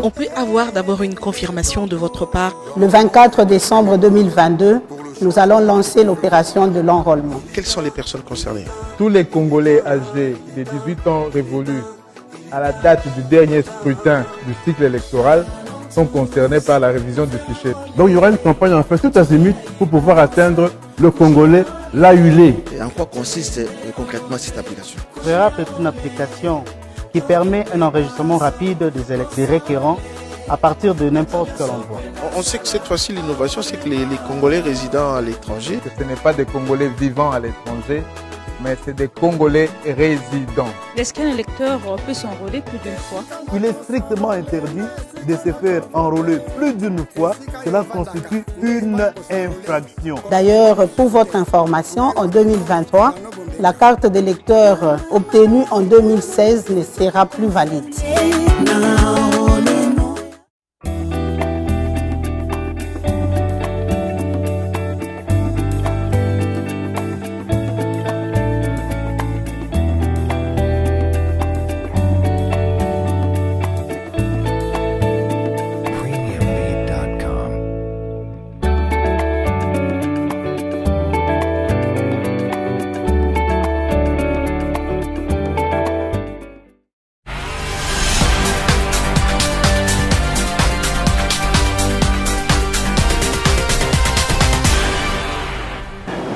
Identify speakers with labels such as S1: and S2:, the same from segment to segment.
S1: On peut avoir d'abord une confirmation de votre part?
S2: Le 24 décembre 2022, nous allons lancer l'opération de l'enrôlement.
S3: Quelles sont les personnes concernées?
S4: Tous les Congolais âgés de 18 ans révolus à la date du dernier scrutin du cycle électoral sont concernés par la révision du fichier. Donc il y aura une campagne en fait tout azimut pour pouvoir atteindre le Congolais là où il est.
S3: Et en quoi consiste concrètement cette application?
S5: VRAP est une application qui permet un enregistrement rapide des requérants à partir de n'importe quel endroit.
S3: On sait que cette fois-ci, l'innovation, c'est que les Congolais résidant à l'étranger...
S4: Ce n'est pas des Congolais vivant à l'étranger, mais c'est des Congolais résidents.
S6: Est-ce qu'un électeur peut s'enrôler plus d'une fois?
S5: Il est strictement interdit de se faire enrôler plus d'une fois. Cela constitue une infraction.
S2: D'ailleurs, pour votre information, en 2023, la carte d'électeur obtenue en 2016 ne sera plus valide.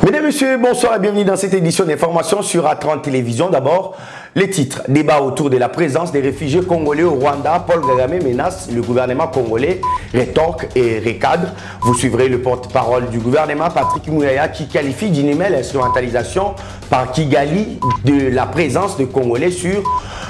S7: Mesdames, Messieurs, bonsoir et bienvenue dans cette édition d'information sur A30 Télévision. D'abord, les titres. Débat autour de la présence des réfugiés congolais au Rwanda. Paul Kagame menace le gouvernement congolais, rétorque et recadre. Vous suivrez le porte-parole du gouvernement, Patrick Muyaya, qui qualifie d'inhumaine l'instrumentalisation par Kigali de la présence de Congolais sur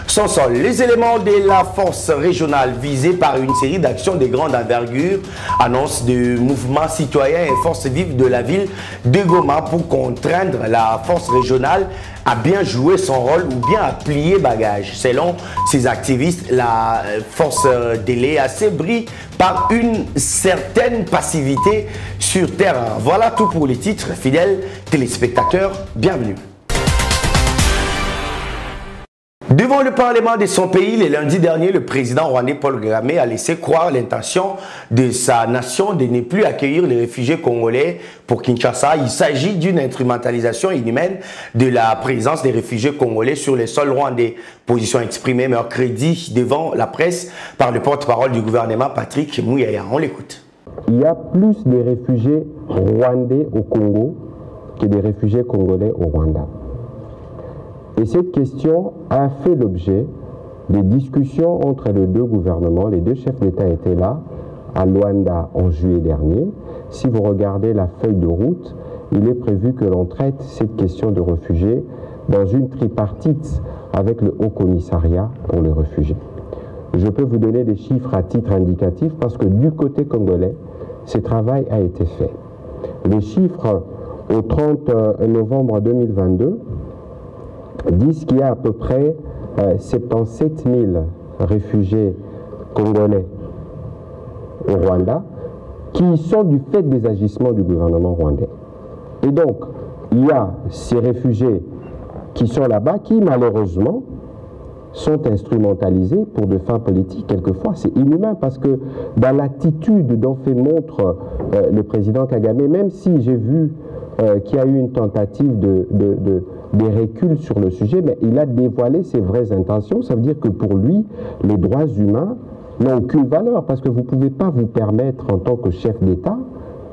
S7: son sol. Les éléments de la force régionale visés par une série d'actions de grande envergure, annonce de mouvements citoyens et forces vives de la ville de Goma pour contraindre la force régionale à bien jouer son rôle ou bien à plier bagage. Selon ces activistes, la force de l'EAC brille par une certaine passivité sur terrain. Voilà tout pour les titres. Fidèles téléspectateurs, bienvenue. Devant le Parlement de son pays, le lundi dernier, le président rwandais Paul Kagame a laissé croire l'intention de sa nation de ne plus accueillir les réfugiés congolais. Pour Kinshasa, il s'agit d'une instrumentalisation inhumaine de la présence des réfugiés congolais sur le sol rwandais. Position exprimée mercredi devant la presse par le porte-parole du gouvernement Patrick Muyaya. On l'écoute.
S8: Il y a plus de réfugiés rwandais au Congo que des réfugiés congolais au Rwanda. Et cette question a fait l'objet de discussions entre les deux gouvernements. Les deux chefs d'État étaient là à Luanda en juillet dernier. Si vous regardez la feuille de route, il est prévu que l'on traite cette question de réfugiés dans une tripartite avec le Haut Commissariat pour les réfugiés. Je peux vous donner des chiffres à titre indicatif parce que du côté congolais, ce travail a été fait. Les chiffres au 30 novembre 2022 disent qu'il y a à peu près 77 000 réfugiés congolais au Rwanda qui sont du fait des agissements du gouvernement rwandais. Et donc, il y a ces réfugiés qui sont là-bas qui, malheureusement, sont instrumentalisés pour de fins politiques. Quelquefois, c'est inhumain parce que dans l'attitude dont fait montre le président Kagame, même si j'ai vu qu'il y a eu une tentative de recul sur le sujet, mais il a dévoilé ses vraies intentions. Ça veut dire que pour lui, les droits humains n'ont aucune valeur parce que vous ne pouvez pas vous permettre en tant que chef d'État,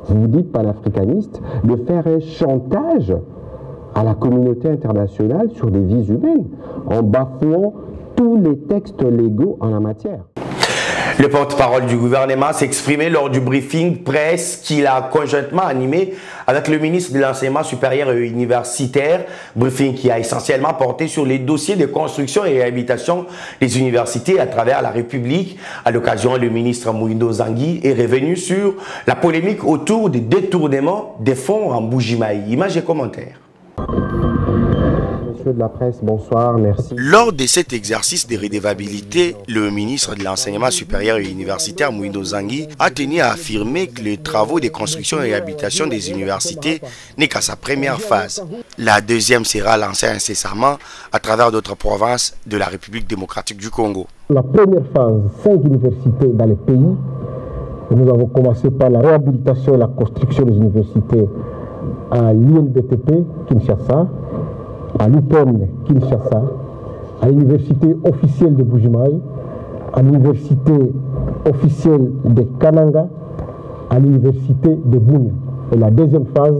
S8: vous vous dites panafricaniste, de faire un chantage à la communauté internationale sur des vies humaines en bafouant tous les textes légaux en la matière.
S7: Le porte-parole du gouvernement s'est exprimé lors du briefing presse qu'il a conjointement animé avec le ministre de l'Enseignement supérieur et universitaire. Briefing qui a essentiellement porté sur les dossiers de construction et réhabilitation des universités à travers la République. À l'occasion, le ministre Mouindo Zangui est revenu sur la polémique autour du détournement des fonds en Bujimaï. Images et commentaires.
S8: messieurs de la presse, bonsoir, merci.
S7: Lors de cet exercice de redevabilité, le ministre de l'Enseignement supérieur et universitaire, Mouindo Zangui, a tenu à affirmer que les travaux de construction et réhabilitation des universités n'est qu'à sa première phase. La deuxième sera lancée incessamment à travers d'autres provinces de la République démocratique du Congo.
S9: La première phase, 5 universités dans le pays. Nous avons commencé par la réhabilitation et la construction des universités à l'INBTP, Kinshasa, à l'UPEN, Kinshasa, à l'université officielle de Bujimaï, à l'université officielle de Kananga, à l'université de Bunia. Et la deuxième phase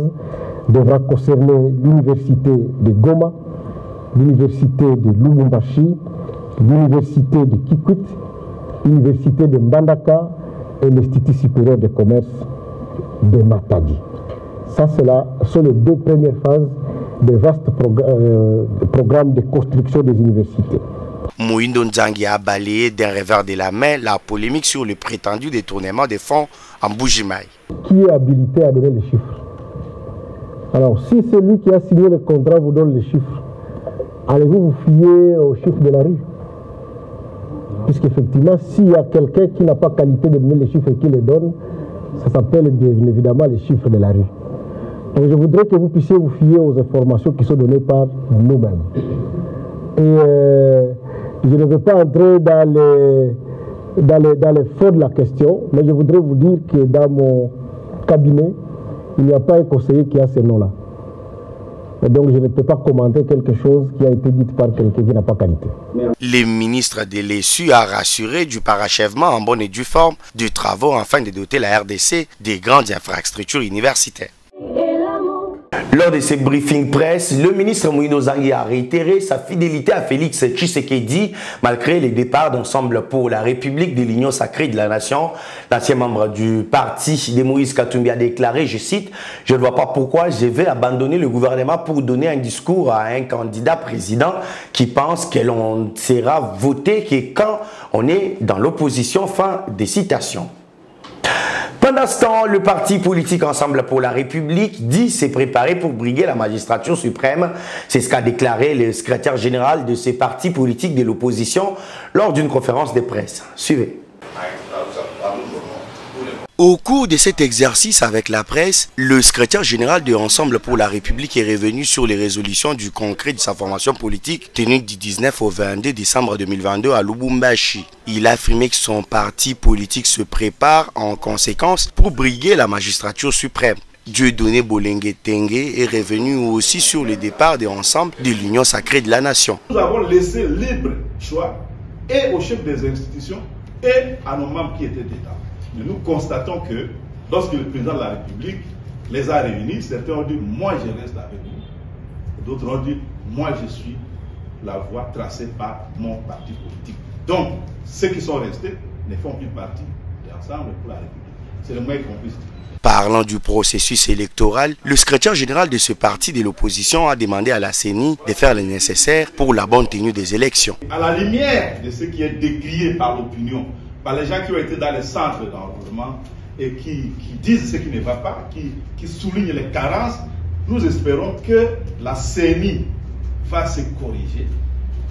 S9: devra concerner l'université de Goma, l'université de Lubumbashi, l'université de Kikwit, l'université de Mbandaka et l'Institut supérieur de commerce de Matadi. Ça, sont les deux premières phases des vastes programmes de construction des universités.
S7: Mouindo Nzangi a balayé d'un revers de la main la polémique sur le prétendu détournement des fonds en Bujimaï.
S9: Qui est habilité à donner les chiffres? Alors, si celui qui a signé le contrat vous donne les chiffres, allez-vous vous fier aux chiffres de la rue? Puisqu'effectivement, s'il y a quelqu'un qui n'a pas qualité de donner les chiffres et qui les donne, ça s'appelle bien évidemment les chiffres de la rue. Donc je voudrais que vous puissiez vous fier aux informations qui sont données par nous-mêmes. Et je ne veux pas entrer dans les fonds de la question, mais je voudrais vous dire que dans mon cabinet, il n'y a pas un conseiller qui a ces noms-là. Et donc je ne peux pas commenter quelque chose qui a été dit par quelqu'un qui n'a pas qualité.
S7: Le ministre de l'ESU a rassuré du parachèvement en bonne et due forme du travaux afin de doter la RDC des grandes infrastructures universitaires. Lors de ce briefing presse, le ministre Mouindo Zangui a réitéré sa fidélité à Félix Tshisekedi malgré les départs d'Ensemble pour la République de l'Union sacrée de la Nation. L'ancien membre du parti de Moïse Katumbi a déclaré, je cite, « Je ne vois pas pourquoi je vais abandonner le gouvernement pour donner un discours à un candidat président qui pense que l'on sera voté que quand on est dans l'opposition. » Fin des citations. Pendant ce temps, le parti politique Ensemble pour la République dit s'est préparé pour briguer la magistrature suprême. C'est ce qu'a déclaré le secrétaire général de ces partis politiques de l'opposition lors d'une conférence de presse. Suivez. Au cours de cet exercice avec la presse, le secrétaire général de Ensemble pour la République est revenu sur les résolutions du congrès de sa formation politique tenu du 19 au 22 décembre 2022 à Lubumbashi. Il a affirmé que son parti politique se prépare en conséquence pour briguer la magistrature suprême. Dieudonné Bolenge Tengue est revenu aussi sur le départ de Ensemble de l'Union sacrée de la Nation.
S10: Nous avons laissé libre choix et aux chefs des institutions et à nos membres qui étaient d'État. Mais nous constatons que lorsque le président de la République les a réunis, certains ont dit « moi je reste avec vous ». D'autres ont dit « moi je suis la voie tracée par mon parti politique ». Donc, ceux qui sont restés ne font plus partie d'Ensemble pour la République. C'est le moins qu'on puisse dire.
S7: Parlant du processus électoral, le secrétaire général de ce parti de l'opposition a demandé à la CENI de faire le nécessaire pour la bonne tenue des élections.
S10: À la lumière de ce qui est décrié par l'opinion, par les gens qui ont été dans les centres d'enrôlement et qui disent ce qui ne va pas, qui soulignent les carences, nous espérons que la CENI va se corriger,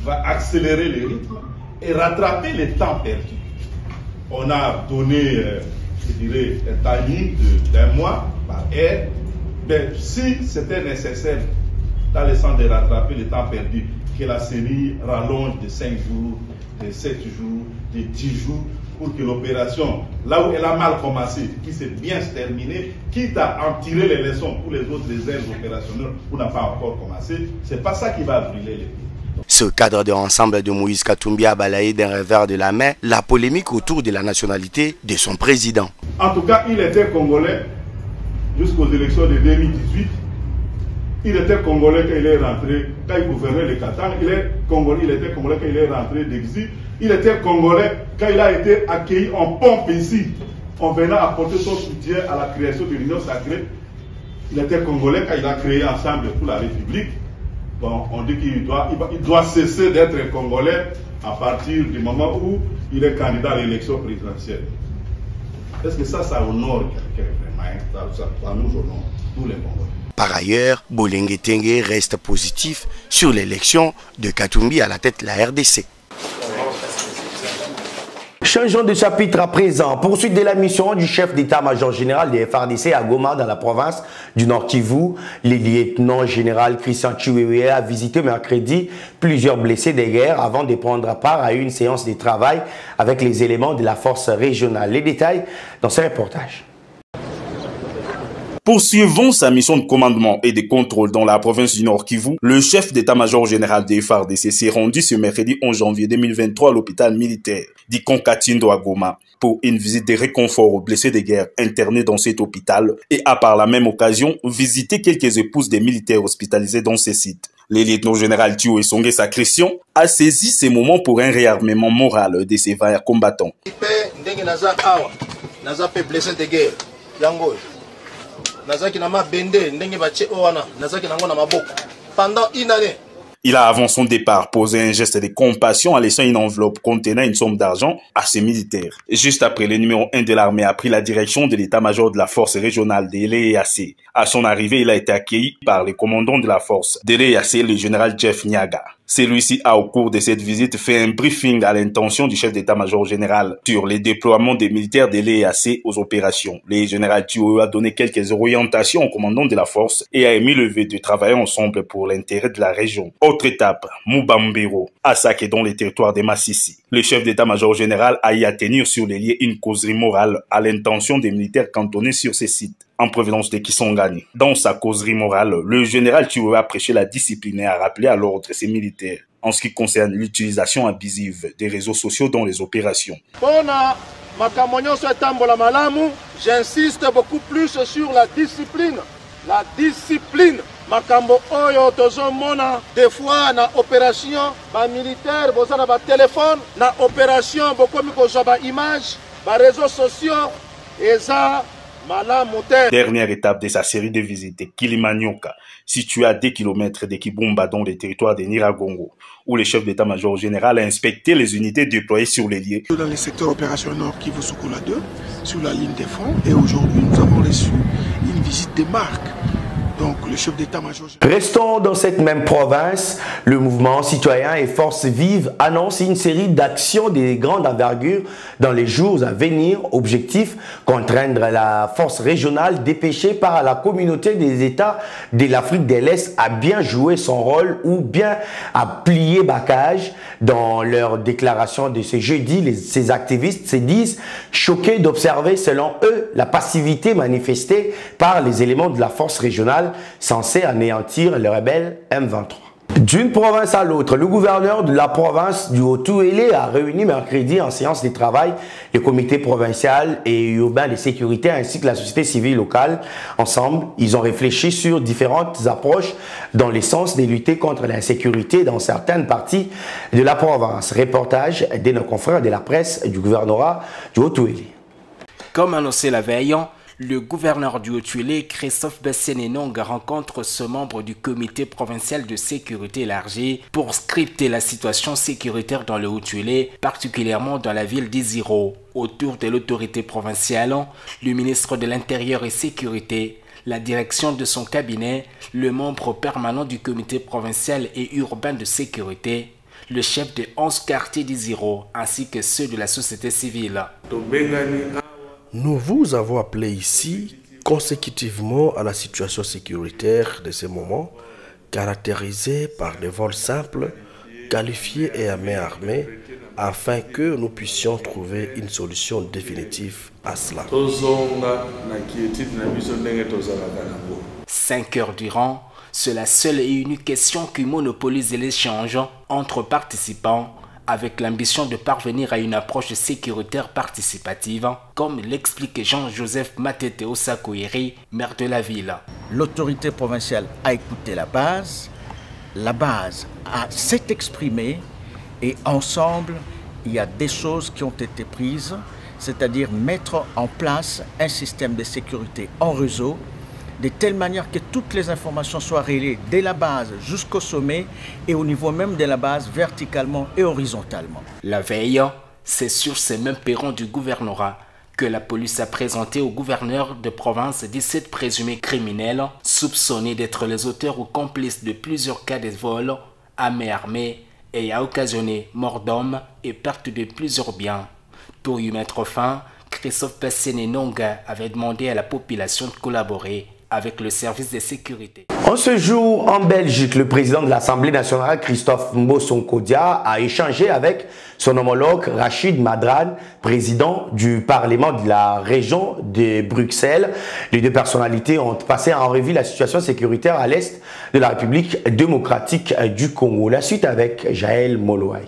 S10: va accélérer le rythme et rattraper les temps perdus. On a donné, je dirais, un timing d'un mois par air, mais si c'était nécessaire dans le sens de rattraper les temps perdus, que la CENI rallonge de 5 jours, de 7 jours, de 10 jours, pour que l'opération, là où elle a mal commencé, puisse bien se terminer, quitte à en tirer les leçons pour les autres réserves opérationnelles où n'a pas encore commencé, c'est pas ça qui va brûler les pays.
S7: Ce cadre de Ensemble de Moïse Katumbi a balayé d'un revers de la main la polémique autour de la nationalité de son président.
S10: En tout cas, il était congolais jusqu'aux élections de 2018. Il était congolais quand il est rentré, quand il gouvernait le Katanga. Il était congolais quand il est rentré d'exil. Il était congolais quand il a été accueilli en pompe ici, en venant apporter son soutien à la création de l'Union sacrée. Il était congolais quand il a créé Ensemble pour la République. Bon, on dit qu'il doit cesser d'être congolais à partir du moment où il est candidat à l'élection présidentielle. Est-ce que ça honore quelqu'un vraiment? Ça nous honore, tous les Congolais.
S7: Par ailleurs, Bolenge Tengue reste positif sur l'élection de Katumbi à la tête de la RDC. Changeons de chapitre à présent. Poursuite de la mission du chef d'état-major général des FARDC à Goma dans la province du Nord Kivu. Le lieutenant général Christian Chiwewe a visité mercredi plusieurs blessés de guerre avant de prendre part à une séance de travail avec les éléments de la force régionale. Les détails dans ce reportage.
S11: Poursuivant sa mission de commandement et de contrôle dans la province du Nord Kivu, le chef d'état-major général des FARDC s'est rendu ce mercredi 11 janvier 2023 à l'hôpital militaire d'Ikonkatindo à Goma pour une visite de réconfort aux blessés de guerre internés dans cet hôpital et a par la même occasion visité quelques épouses des militaires hospitalisés dans ces sites. Le lieutenant général Thio Esonge Sakristion a saisi ces moments pour un réarmement moral de ces vaillants combattants.
S10: Pendant une année.
S11: Il a avant son départ posé un geste de compassion en laissant une enveloppe contenant une somme d'argent à ses militaires. Juste après, le numéro 1 de l'armée a pris la direction de l'état-major de la force régionale de l'EAC. À son arrivée, il a été accueilli par le commandant de la force de l'EAC, le général Jeff Nyaga. Celui-ci a, au cours de cette visite, fait un briefing à l'intention du chef d'état-major général sur les déploiements des militaires de l'EAC aux opérations. Le général Thio a donné quelques orientations au commandant de la force et a émis le vœu de travailler ensemble pour l'intérêt de la région. Autre étape, Mubambiro, à Sake dans les territoires de Massissi. Le chef d'état-major général a y à tenir sur les liens une causerie morale à l'intention des militaires cantonnés sur ces sites, en provenance de Kisangani. Dans sa causerie morale, le général Thio a prêché la discipline et a rappelé à l'ordre ses militaires en ce qui concerne l'utilisation abusive des réseaux sociaux dans les opérations.
S10: J'insiste beaucoup plus sur la discipline. La discipline. Makambo oyo tozomona des fois na opération ba militaire bozana ba téléphone na opération bokomi kozwa ba image ba réseaux sociaux eza malamu te.
S11: Dernière étape de sa série de visites, Kilimanyoka, situé à 2 km de Kibumba dans les territoires de Niragongo, où le chef d'état-major général a inspecté les unités déployées sur les lieux.
S12: Dans les secteurs opérationnels Nord Kivu Sokola 2, sur la ligne des fronts, et aujourd'hui nous avons reçu une visite des marques. Donc, le chef d'état-major.
S7: Restons dans cette même province. Le mouvement citoyen et Forces Vives annonce une série d'actions de grande envergure dans les jours à venir. Objectif, contraindre la force régionale dépêchée par la communauté des États de l'Afrique de l'Est à bien jouer son rôle ou bien à plier bacage. Dans leur déclaration de ce jeudi, ces activistes se disent choqués d'observer, selon eux, la passivité manifestée par les éléments de la force régionale censé anéantir le rebelle M23. D'une province à l'autre, le gouverneur de la province du Haut-Touélé a réuni mercredi en séance de travail le comité provincial et urbain de sécurité ainsi que la société civile locale. Ensemble, ils ont réfléchi sur différentes approches dans le sens de lutter contre l'insécurité dans certaines parties de la province. Reportage de nos confrères de la presse du gouvernorat du Haut-Touélé.
S13: Comme annoncé la veille, le gouverneur du Haut-Tuélé, Christophe Bessénénong, rencontre ce membre du comité provincial de sécurité élargie pour scripter la situation sécuritaire dans le Haut-Tuélé, particulièrement dans la ville d'Iziro. Autour de l'autorité provinciale, le ministre de l'Intérieur et Sécurité, la direction de son cabinet, le membre permanent du comité provincial et urbain de sécurité, le chef de 11 quartiers d'Iziro, ainsi que ceux de la société civile.
S14: Nous vous avons appelé ici consécutivement à la situation sécuritaire de ces moments, caractérisée par des vols simples, qualifiés et à main armée, afin que nous puissions trouver une solution définitive à cela.
S13: 5 heures durant, c'est la seule et unique question qui monopolise l'échange entre participants, avec l'ambition de parvenir à une approche sécuritaire participative, comme l'explique Jean-Joseph Matete Osakoiri, maire de la ville.
S15: L'autorité provinciale a écouté la base s'est exprimée et ensemble, il y a des choses qui ont été prises, c'est-à-dire mettre en place un système de sécurité en réseau, de telle manière que toutes les informations soient relayées dès la base jusqu'au sommet et au niveau même de la base verticalement et horizontalement.
S13: La veille, c'est sur ces mêmes perrons du gouvernorat que la police a présenté au gouverneur de province 17 présumés criminels soupçonnés d'être les auteurs ou complices de plusieurs cas de vol à main armée et a occasionné mort d'hommes et perte de plusieurs biens. Pour y mettre fin, Christophe Pesséné-Nonga avait demandé à la population de collaborer avec le service de sécurité.
S7: En ce jour, en Belgique, le président de l'Assemblée nationale, Christophe Mbosso Nkodia, a échangé avec son homologue Rachid Madran, président du Parlement de la région de Bruxelles. Les deux personnalités ont passé en revue la situation sécuritaire à l'est de la République démocratique du Congo. La suite avec Jaël Molouaï.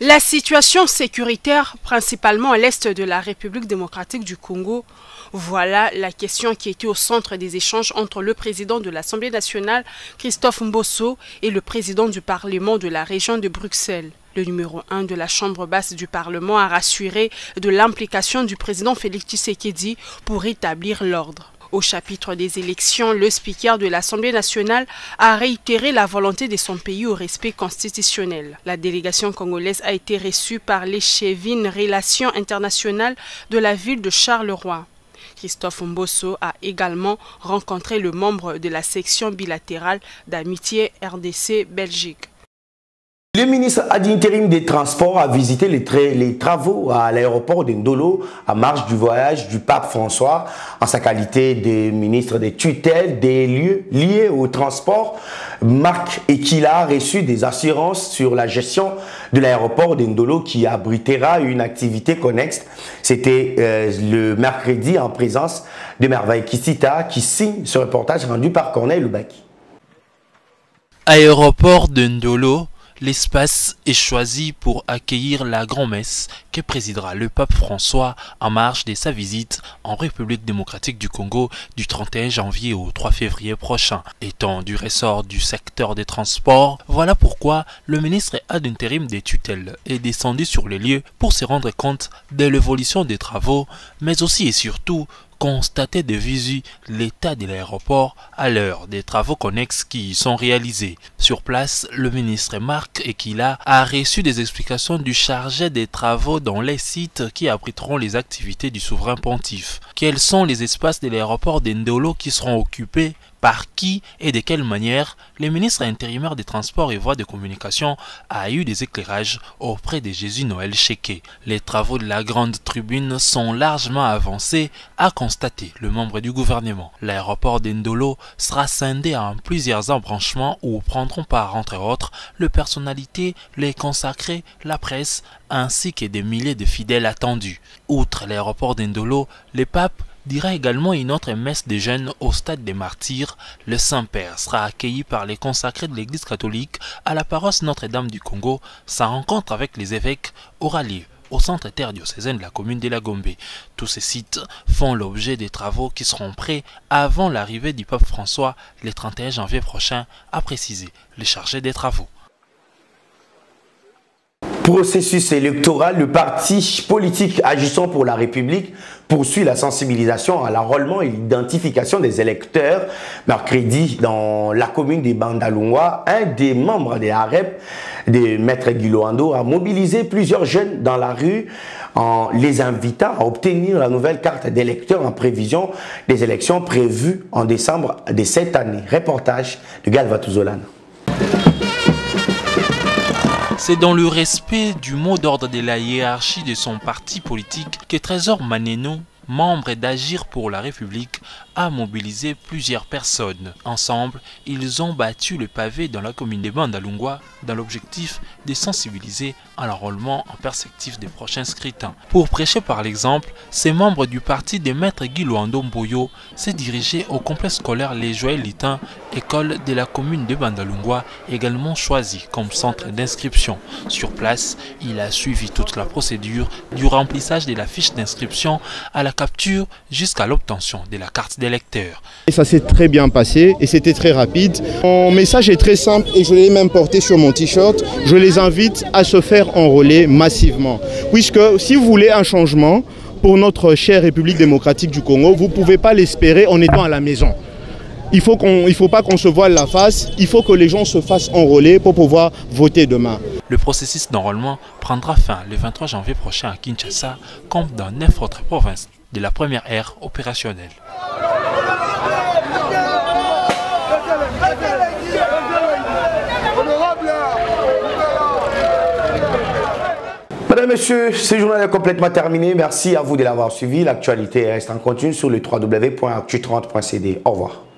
S16: La situation sécuritaire, principalement à l'est de la République démocratique du Congo, voilà la question qui était au centre des échanges entre le président de l'Assemblée nationale, Christophe Mbosso, et le président du Parlement de la région de Bruxelles. Le numéro 1 de la Chambre basse du Parlement a rassuré de l'implication du président Félix Tshisekedi pour rétablir l'ordre. Au chapitre des élections, le speaker de l'Assemblée nationale a réitéré la volonté de son pays au respect constitutionnel. La délégation congolaise a été reçue par l'échevine Relations internationales de la ville de Charleroi. Christophe Mbosso a également rencontré le membre de la section bilatérale d'amitié RDC-Belgique.
S7: Le ministre ad intérim des Transports a visité les travaux à l'aéroport de Ndolo à marge du voyage du pape François en sa qualité de ministre des tutelles des lieux liés au transport. Marc Ekila a reçu des assurances sur la gestion de l'aéroport de Ndolo qui abritera une activité connexe. C'était le mercredi en présence de Merveille Kissita qui signe ce reportage rendu par Corneille Loubaki.
S17: Aéroport de Ndolo. L'espace est choisi pour accueillir la grand-messe que présidera le pape François en marge de sa visite en République démocratique du Congo du 31 janvier au 3 février prochain. Étant du ressort du secteur des transports, voilà pourquoi le ministre ad intérim des tutelles est descendu sur les lieux pour se rendre compte de l'évolution des travaux, mais aussi et surtout constater de visu l'état de l'aéroport à l'heure des travaux connexes qui y sont réalisés. Sur place, le ministre Marc Ekila a reçu des explications du chargé des travaux dans les sites qui abriteront les activités du souverain pontife. Quels sont les espaces de l'aéroport d'Ndolo qui seront occupés, par qui et de quelle manière? Le ministre intérimaire des Transports et Voies de Communication a eu des éclairages auprès de Jésus Noël Chéké. Les travaux de la grande tribune sont largement avancés, a constaté le membre du gouvernement. L'aéroport d'Ndolo sera scindé en plusieurs embranchements où prendront part entre autres les personnalités, les consacrés, la presse ainsi que des milliers de fidèles attendus. Outre l'aéroport d'Ndolo, le pape dira également une autre messe des jeunes au stade des Martyrs. Le Saint-Père sera accueilli par les consacrés de l'Église catholique à la paroisse Notre-Dame du Congo. Sa rencontre avec les évêques aura lieu au centre interdiocésain de la commune de la Gombe. Tous ces sites font l'objet des travaux qui seront prêts avant l'arrivée du pape François le 31 janvier prochain, a précisé le chargé des travaux.
S7: Processus électoral, le parti politique Agissons pour la République poursuit la sensibilisation à l'enrôlement et l'identification des électeurs. Mercredi, dans la commune de Bandalungwa, un des membres des AREP, de Maître Guiloando, a mobilisé plusieurs jeunes dans la rue en les invitant à obtenir la nouvelle carte d'électeur en prévision des élections prévues en décembre de cette année. Reportage de Galvatuzolana.
S17: C'est dans le respect du mot d'ordre de la hiérarchie de son parti politique que Trésor Maneno, membre d'Agir pour la République, a mobilisé plusieurs personnes. Ensemble, ils ont battu le pavé dans la commune de Bandalungwa dans l'objectif de sensibiliser à l'enrôlement en perspective des prochains scrutins. Pour prêcher par l'exemple, ces membres du parti de Maître Guy Luando Mboyo s'est dirigé au complexe scolaire Les Joëlitain, école de la commune de Bandalungwa, également choisi comme centre d'inscription. Sur place, il a suivi toute la procédure du remplissage de la fiche d'inscription à la capture jusqu'à l'obtention de la carte d'électeur.
S18: Et ça s'est très bien passé et c'était très rapide. Mon message est très simple et je l'ai même porté sur mon t-shirt. Je les invite à se faire enrôler massivement. Puisque si vous voulez un changement pour notre chère République démocratique du Congo, vous ne pouvez pas l'espérer en étant à la maison. il ne faut pas qu'on se voile la face, il faut que les gens se fassent enrôler pour pouvoir voter demain.
S17: Le processus d'enrôlement prendra fin le 23 janvier prochain à Kinshasa, comme dans 9 autres provinces de la première ère opérationnelle.
S7: Mesdames et messieurs, ce journal est complètement terminé. Merci à vous de l'avoir suivi. L'actualité reste en continu sur le www.actu30.cd. Au revoir.